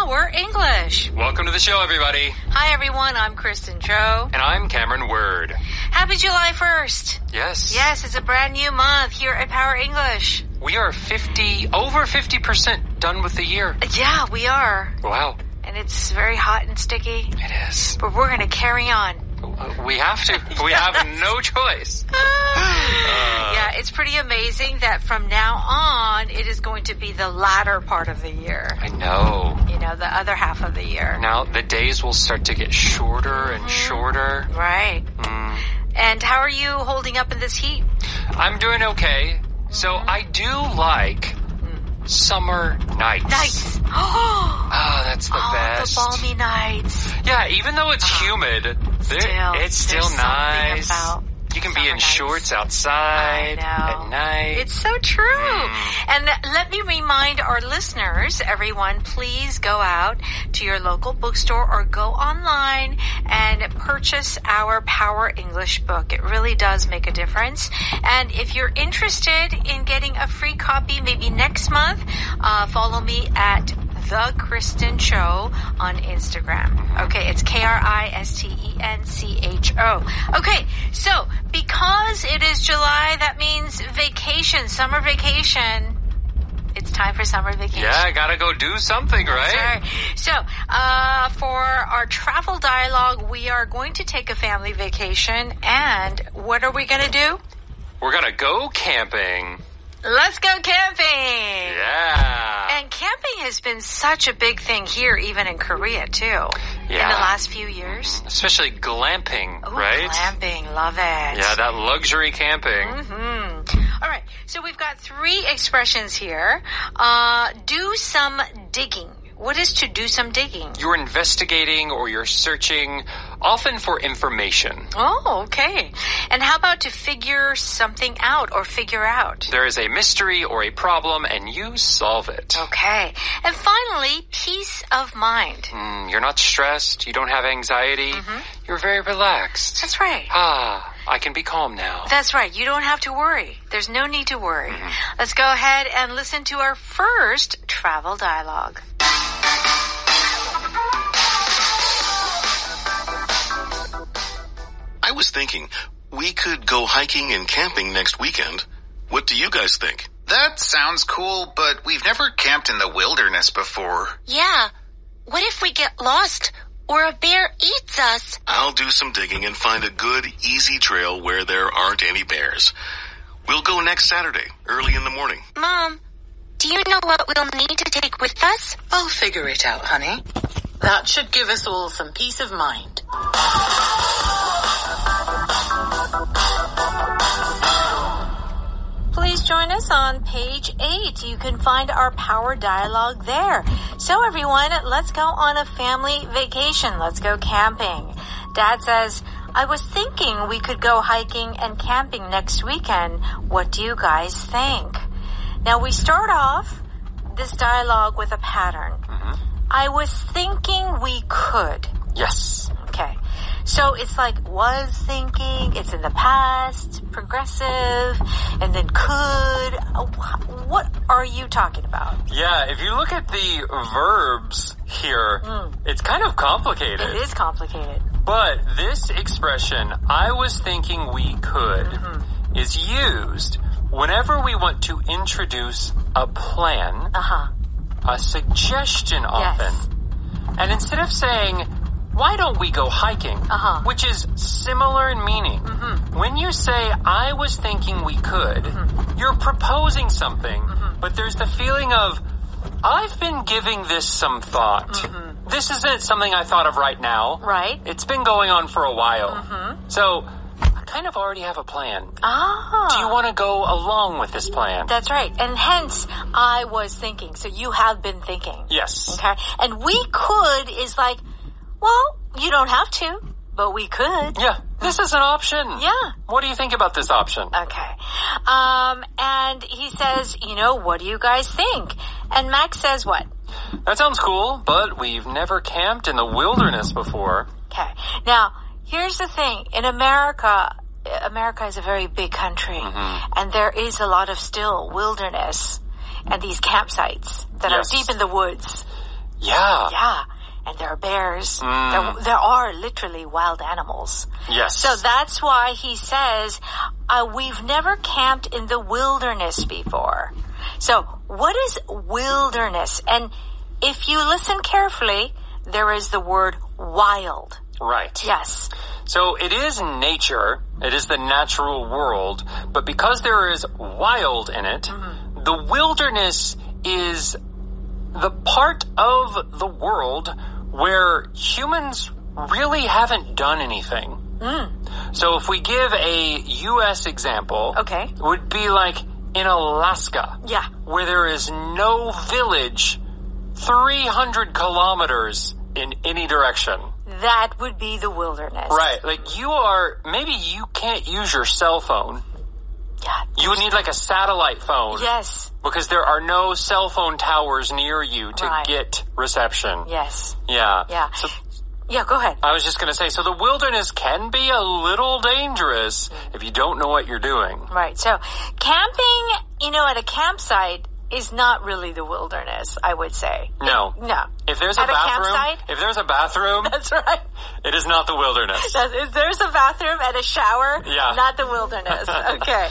Power English. Welcome to the show, everybody. Hi, everyone. I'm Kristen Cho. And I'm Cameron Word. Happy July 1st. Yes. Yes, it's a brand new month here at Power English. We are over 50% done with the year. Yeah, we are. Wow. And it's very hot and sticky. It is. But we're going to carry on. We have to. We have no choice. Yeah, it's pretty amazing that from now on, it is going to be the latter part of the year. I know. You know, the other half of the year. Now, the days will start to get shorter and shorter. Right. And how are you holding up in this heat? I'm doing okay. So I do like summer nights. Oh, that's the best. The balmy nights. Yeah, even though it's humid, it's still nice. You can be in shorts outside at night. It's so true. And let me remind our listeners, everyone, please go out to your local bookstore or go online and purchase our Power English book. It really does make a difference. And if you're interested in getting a free copy maybe next month, follow me at The Kristen Show on Instagram. Okay, it's KRISTENCHO. Okay, so because it is July, that means vacation, summer vacation. It's time for summer vacation. Yeah, gotta go do something, right? That's right. So, for our travel dialogue, we are going to take a family vacation. And what are we going to do? We're gonna go camping. Let's go camping! Yeah. And camping has been such a big thing here, even in Korea, too. Yeah. In the last few years. Especially glamping, right? Glamping. Love it. Yeah, that luxury camping. All right. So we've got 3 expressions here. Do some digging. What is to do some digging? You're investigating or you're searching, often for information. Oh, okay. And how about to figure something out or figure out? There is a mystery or a problem and you solve it. Okay. And finally, peace of mind. You're not stressed. You don't have anxiety. You're very relaxed. That's right. I can be calm now. That's right. You don't have to worry. There's no need to worry. Let's go ahead and listen to our first travel dialogue. I was thinking, we could go hiking and camping next weekend. What do you guys think? That sounds cool, but we've never camped in the wilderness before. Yeah. What if we get lost or a bear eats us? I'll do some digging and find a good, easy trail where there aren't any bears. We'll go next Saturday, early in the morning. Mom, do you know what we'll need to take with us? I'll figure it out, honey. That should give us all some peace of mind. Please join us on page 8. You can find our power dialogue there. So everyone, let's go on a family vacation. Let's go camping. Dad says, I was thinking we could go hiking and camping next weekend. What do you guys think? Now we start off this dialogue with a pattern. I was thinking we could. Yes. Okay. So it's like was thinking, it's in the past, progressive, and then could. What are you talking about? Yeah, if you look at the verbs here, it's kind of complicated. It is complicated. But this expression, I was thinking we could, is used whenever we want to introduce a plan, a suggestion often. Yes. And instead of saying, why don't we go hiking, which is similar in meaning, when you say, I was thinking we could, you're proposing something, but there's the feeling of, I've been giving this some thought. This isn't something I thought of right now. Right. It's been going on for a while. So I kind of already have a plan. Do you want to go along with this plan? That's right. And hence, I was thinking. So you have been thinking. Yes. Okay. And we could is like, well, you don't have to, but we could. Yeah. This is an option. Yeah. What do you think about this option? Okay. And he says, what do you guys think? And Max says what? That sounds cool, but we've never camped in the wilderness before. Okay. Now, here's the thing. In America is a very big country, and there is a lot of still wilderness and these campsites that are deep in the woods. Yeah. Yeah. And there are bears. There are literally wild animals. Yes. So that's why he says, we've never camped in the wilderness before. So what is wilderness? And if you listen carefully, there is the word wild. Right. Yes. So it is nature. It is the natural world. But because there is wild in it, the wilderness is the part of the world where humans really haven't done anything. So if we give a U.S. example, it would be like in Alaska, where there is no village 300 kilometers in any direction. That would be the wilderness. Right. Like maybe you can't use your cell phone. Yeah. You would need like a satellite phone. Yes. Because there are no cell phone towers near you to get reception. Yes. Yeah. Yeah. So, yeah, go ahead. I was just going to say, so the wilderness can be a little dangerous if you don't know what you're doing. Right. So camping, at a campsite is not really the wilderness, I would say. No. No. If there's At a campsite? bathroom, That's right. it is not the wilderness. If there's a bathroom and a shower, not the wilderness. Okay.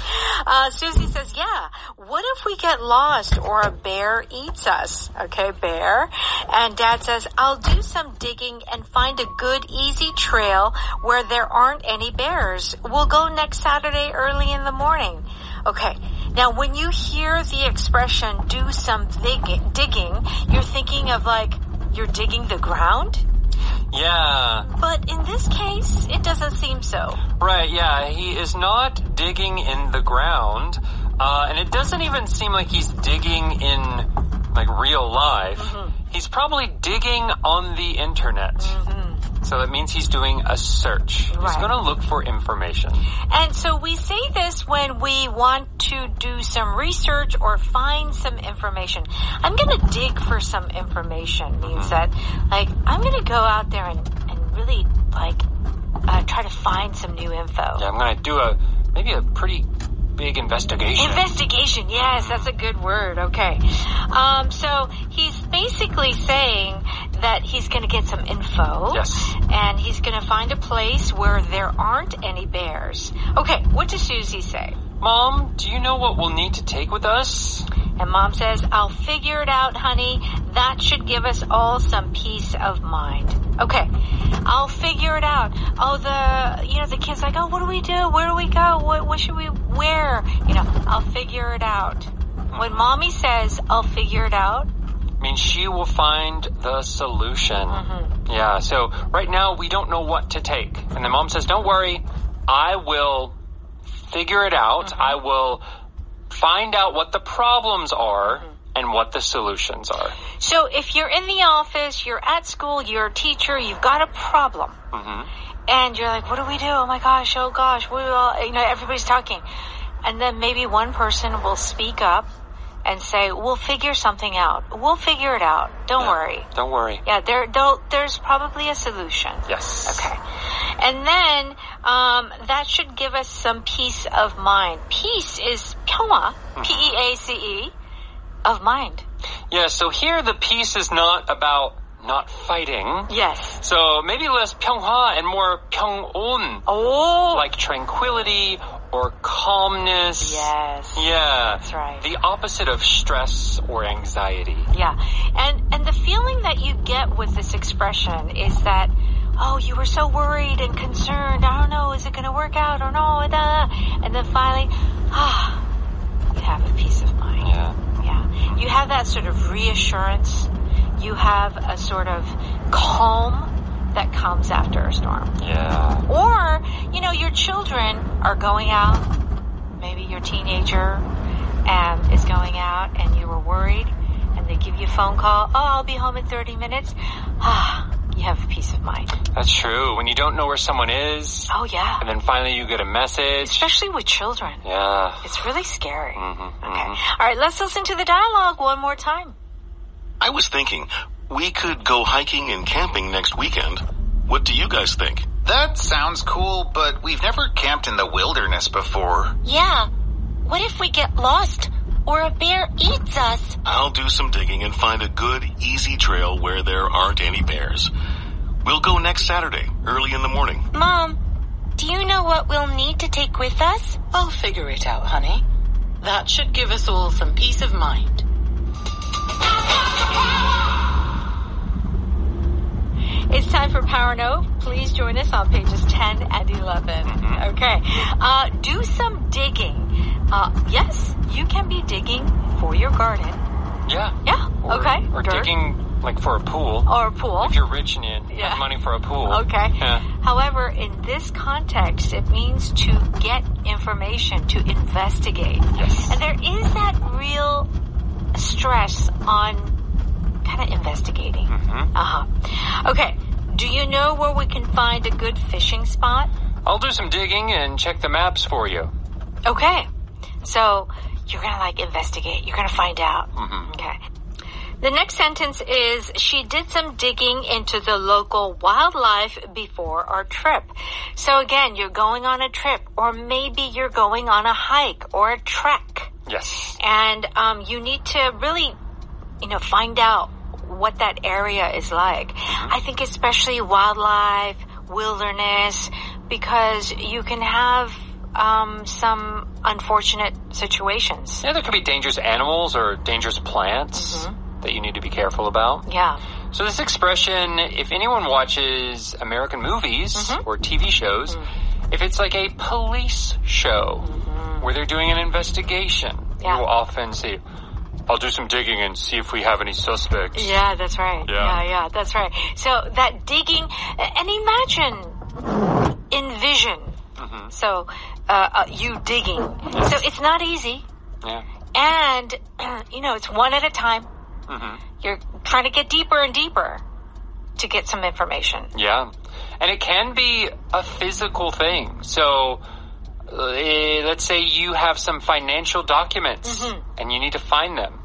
Susie says, yeah, what if we get lost or a bear eats us? Okay, bear. And Dad says, I'll do some digging and find a good, easy trail where there aren't any bears. We'll go next Saturday early in the morning. Okay. Now, when you hear the expression, do some digging, you're thinking of like, you're digging the ground? Yeah. But in this case, it doesn't seem so. Right, yeah. He is not digging in the ground. And it doesn't even seem like he's digging in, like, real life. He's probably digging on the internet. So that means he's doing a search. He's going to look for information. And so we say this when we want to do some research or find some information. I'm going to dig for some information means that, like, I'm going to go out there and really, like, try to find some new info. Yeah, I'm going to do maybe a pretty big investigation. Investigation, yes, that's a good word. Okay. So he's basically saying that he's going to get some info. Yes. And he's going to find a place where there aren't any bears. Okay, what does Susie say? Mom, do you know what we'll need to take with us? And Mom says, I'll figure it out, honey. That should give us all some peace of mind. Okay, I'll figure it out. Oh, the kid's like, oh, what do we do? Where do we go? What should we wear? I'll figure it out. When Mommy says, I'll figure it out, means she will find the solution. Yeah, so right now we don't know what to take. And then Mom says, don't worry, I will figure it out. I will find out what the problems are and what the solutions are. So if you're in the office, you're at school, you're a teacher, you've got a problem. And you're like, what do we do? Oh my gosh, everybody's talking. And then maybe one person will speak up and say, we'll figure something out. We'll figure it out. Don't worry. Don't worry. Yeah, there's probably a solution. Yes. Okay. And then that should give us some peace of mind. Peace is 평화, P-E-A-C-E, of mind. Yeah, so here the peace is not about not fighting. Yes. So maybe less 평화 and more 평온. Oh. Like tranquility or calmness. Yes. Yeah. That's right. The opposite of stress or anxiety. Yeah. And the feeling that you get with this expression is that, oh, you were so worried and concerned. I don't know, is it going to work out or no? And then finally, you have a peace of mind. Yeah. Yeah. You have that sort of reassurance. You have a sort of calm that comes after a storm. Yeah. Or, your children are going out. Maybe your teenager is going out and you were worried and they give you a phone call. Oh, I'll be home in 30 minutes. You have a peace of mind. That's true. When you don't know where someone is. Oh, yeah. And then finally you get a message. Especially with children. Yeah. It's really scary. Okay. All right, let's listen to the dialogue one more time. I was thinking, we could go hiking and camping next weekend. What do you guys think? That sounds cool, but we've never camped in the wilderness before. Yeah. What if we get lost or a bear eats us. I'll do some digging and find a good, easy trail where there aren't any bears. We'll go next Saturday, early in the morning. Mom, do you know what we'll need to take with us? I'll figure it out, honey. That should give us all some peace of mind. It's time for Power Note. Please join us on pages 10 and 11. Okay. Do some digging. Yes, you can be digging for your garden. Yeah. Yeah. Okay. Or Dirt. digging like for a pool. Or a pool. If you're rich and you have money for a pool. Okay. Yeah. However, in this context, it means to get information, to investigate. Yes. And there is that real stress on kind of investigating. Okay. Do you know where we can find a good fishing spot? I'll do some digging and check the maps for you. Okay. So you're going to like investigate. You're going to find out. Okay. The next sentence is, she did some digging into the local wildlife before our trip. So again, you're going on a trip, or maybe you're going on a hike or a trek. Yes. And you need to really, find out what that area is like. I think especially wildlife, wilderness, because you can have some unfortunate situations. Yeah, there could be dangerous animals or dangerous plants that you need to be careful about. Yeah. So this expression, if anyone watches American movies or TV shows, if it's like a police show where they're doing an investigation, you will often see, I'll do some digging and see if we have any suspects. Yeah, that's right. Yeah, that's right. So that digging, and envision. So you digging. So it's not easy. Yeah. And, it's one at a time. You're trying to get deeper and deeper to get some information. Yeah. And it can be a physical thing. So let's say you have some financial documents and you need to find them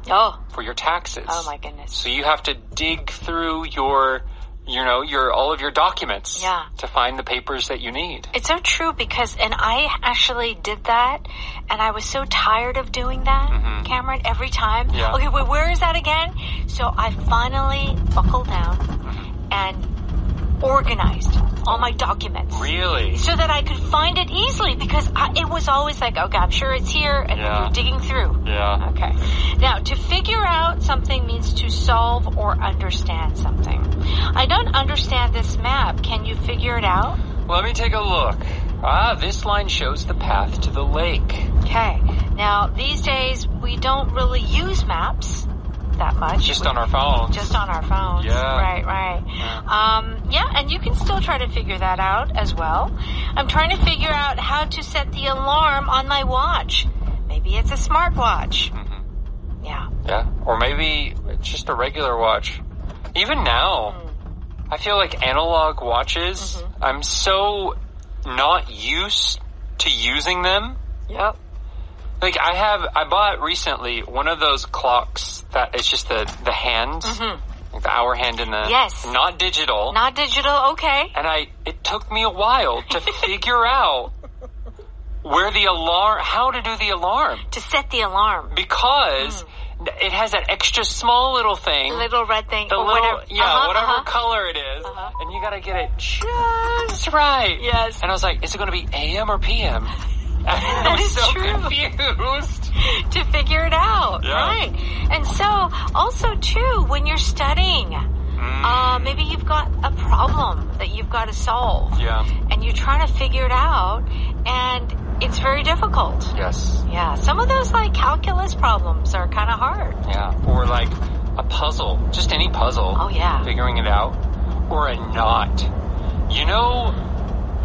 for your taxes. Oh my goodness. So you have to dig through your all of your documents to find the papers that you need. It's so true because, and I actually did that, and I was so tired of doing that, Cameron, every time. Yeah. Okay, wait, where is that again? So I finally buckled down and organized all my documents. Really? So that I could find it easily, because it was always like, okay, I'm sure it's here, and you're digging through. Yeah. Okay. Now, to figure out something means to solve or understand something. I don't understand this map. Can you figure it out? Let me take a look. This line shows the path to the lake. Okay. Now, these days, we don't really use maps that much. Just on our phones. Just on our phones. Yeah. Right. Yeah, and you can still try to figure that out as well. I'm trying to figure out how to set the alarm on my watch. Maybe it's a smartwatch. Yeah. Yeah. Or maybe it's just a regular watch. Even now, I feel like analog watches, I'm so not used to using them. Yep. Like I bought recently one of those clocks that is just the hands, like the hour hand and the not digital. Not digital, okay. And it took me a while to figure out how to do the alarm. To set the alarm. Because it has that extra small little thing. Little red thing. The or little, whatever. whatever color it is. And you gotta get it just right. Yes. And I was like, is it gonna be AM or PM? That is so true. confused. To figure it out, right? And so, also too, when you're studying, maybe you've got a problem that you've got to solve. Yeah. And you're trying to figure it out, and it's very difficult. Yes. Yeah. Some of those like calculus problems are kind of hard. Yeah. Or like a puzzle, just any puzzle. Oh yeah. Figuring it out. Or a knot.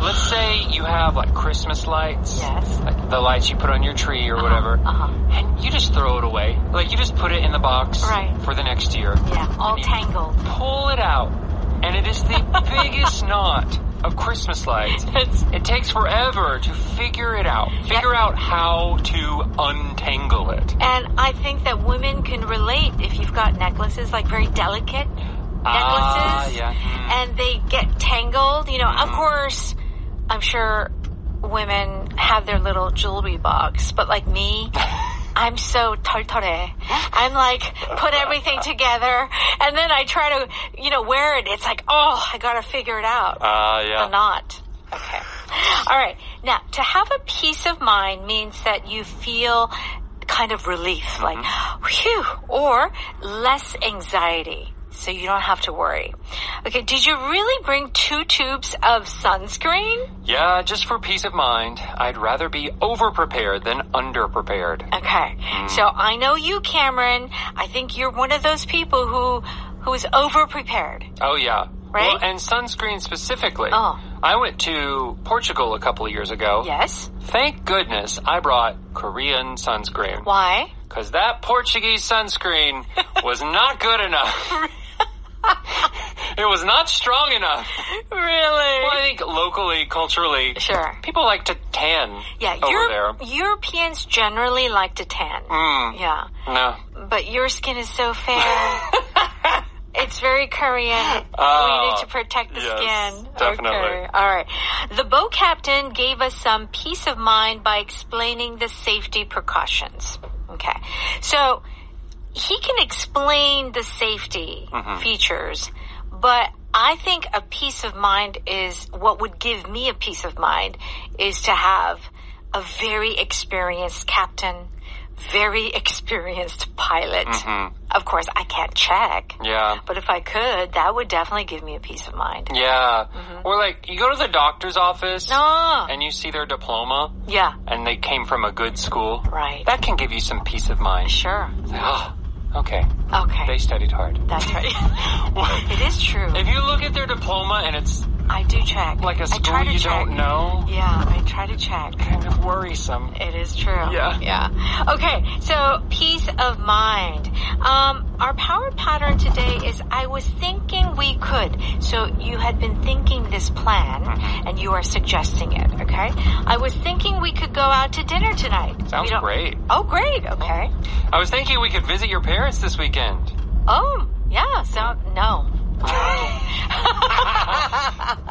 Let's say you have like Christmas lights. Yes. Like the lights you put on your tree or whatever. And you just throw it away. Like you just put it in the box for the next year. Yeah, all tangled. Pull it out. And it is the biggest knot of Christmas lights. It takes forever to figure it out. Figure out how to untangle it. And I think that women can relate if you've got necklaces, like very delicate necklaces. And they get tangled. Of course, I'm sure women have their little jewelry box, but like me, I'm so 털털해. I'm like, put everything together, and then I try to, wear it. It's like, I gotta figure it out. Yeah. The knot. Okay. All right. Now, to have a peace of mind means that you feel kind of relief, like, whew, or less anxiety. So you don't have to worry. Okay, did you really bring 2 tubes of sunscreen? Yeah, just for peace of mind. I'd rather be over-prepared than under-prepared. Okay, so I know you, Cameron. I think you're one of those people who is over-prepared. Oh, yeah. Right? Well, and sunscreen specifically. Oh. I went to Portugal a couple of years ago. Yes? Thank goodness I brought Korean sunscreen. Why? Because that Portuguese sunscreen was not good enough. It was not strong enough. Really? Well, I think locally, culturally, sure, people like to tan over there. Europeans generally like to tan. Yeah. No. But your skin is so fair. It's very Korean. We need to protect the skin. Definitely. Okay. All right. The boat captain gave us some peace of mind by explaining the safety precautions. Okay. So he can explain the safety features, but I think a peace of mind is what would give me a peace of mind is to have a very experienced captain, very experienced pilot. Of course, I can't check. Yeah. But if I could, that would definitely give me a peace of mind. Yeah. Or like, you go to the doctor's office No. and you see their diploma. Yeah. And they came from a good school. Right. That can give you some peace of mind. Sure. It's like, okay. Okay. They studied hard. That's right. It is true. If you look at their diploma and it's I do check. like a I school try to you check. don't know, Yeah, I try to check. kind of worrisome. It is true. Yeah. Yeah. Okay, so peace of mind. Our power pattern today is I was thinking we could. So you had been thinking this plan and you are suggesting it, okay? I was thinking we could go out to dinner tonight. Sounds great. Oh, great. Okay. I was thinking we could visit your parents this weekend. Oh, yeah. So, no.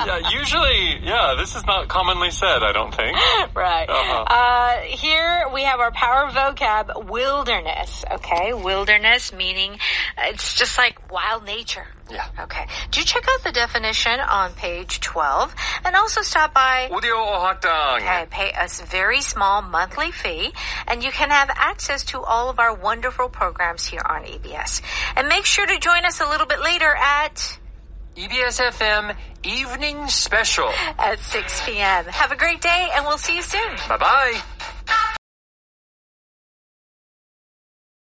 Yeah, usually, this is not commonly said, I don't think. Right. Here we have our power vocab, wilderness. Okay, wilderness meaning it's just like wild nature. Yeah. Okay. Do check out the definition on page 12 and also stop by. 오디오 어학당. Okay, pay us very small monthly fee and you can have access to all of our wonderful programs here on EBS. And make sure to join us a little bit later at EBS FM Evening Special at 6 p.m. Have a great day and we'll see you soon. Bye-bye.